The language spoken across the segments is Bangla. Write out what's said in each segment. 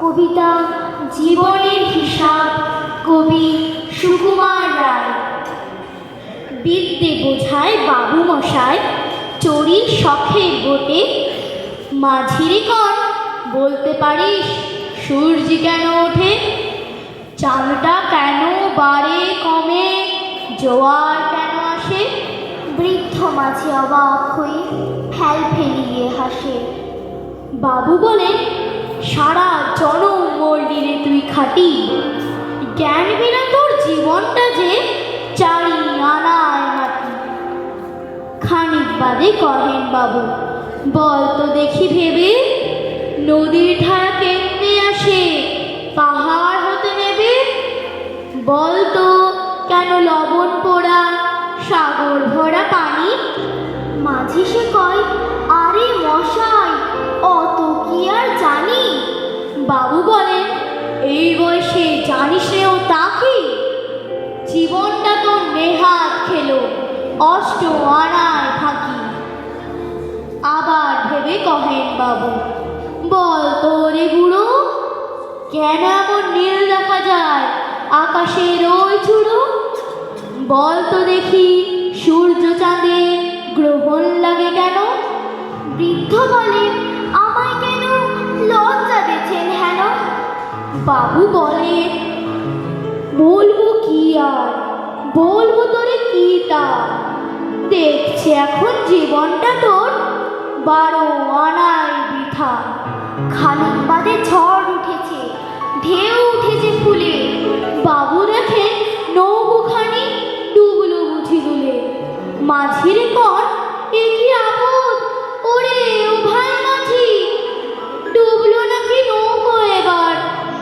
কবিতা জীবনের হিসাব, কবি সুকুমার রায়। বিদ্যে বোঝায় বাবু মশাই, চড়ি শখের বোটে। মাঝিরে কর বলতে পারিস সূর্য কেন ওঠে? চাঁদটা কেন বাড়ে কমে, জোয়ার কেন আসে? বৃদ্ধ মাঝি অবাক হয়ে ফেল ফেলিয়ে হাসে। বাবু বলেন, সারা জনম মরলি রে তুই খাটি, জ্ঞান বিনা তোর জীবনটা যে চারি আনায় মাটি। খানিক বাদে কহেন বাবু, বল তো দেখি ভেবে, নদীর ধারা কেমনে আসে পাহাড় হতে নেবে? বল তো কেন লবণ পোড়া সাগর ভরা পানি? মাঝি সে কয়, আরে মশাই অত কি আর জানি। বাবু বলেন, এই বয়সে জানিস রে ও তা কি? জীবনটা তো নেহাত খেলো, অষ্ট আনায় ফাঁকি। আবার ভেবে কহেন বাবু, বল তো রে বুড়ো, কেন এমন নীল দেখা যায় আকাশের ওই চূড়ো? বল তো দেখি সূর্য চাঁদে গ্রহণ লাগে কেন? বৃদ্ধ বলেন, আমায় কেন লজ্জা দিচ্ছেন হেন? বাবু বলে, বলবো কি আর, বলবো তোরে কি তা, দেখছি এখন জীবনটা তোর 12 আনায় বৃথা। খানিক বাদে ঝড় উঠেছে, ঢেউ উঠেছে ফুলে। বাবু দেখেন নৌকোখানি ডুবলো বুঝি দুলে। মাঝিরে কর, এ কি আপদ ওরে ও ভাই মাঝি, ডুবলো নাকি নৌকো এবার,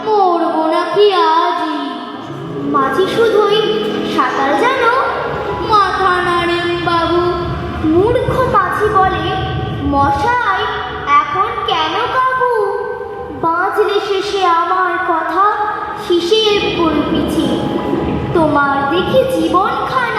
মরবো নাকি আজই? মাঝি শুধুই সাঁতার জানো, মাথা নাড়েন বাবু। মূর্খ মাঝি বলে, মশাই এখন কেন কাবু? বাঁচলে শেষে আমার কথা শিশের পুর পিছে, তোমার দেখি জীবন খান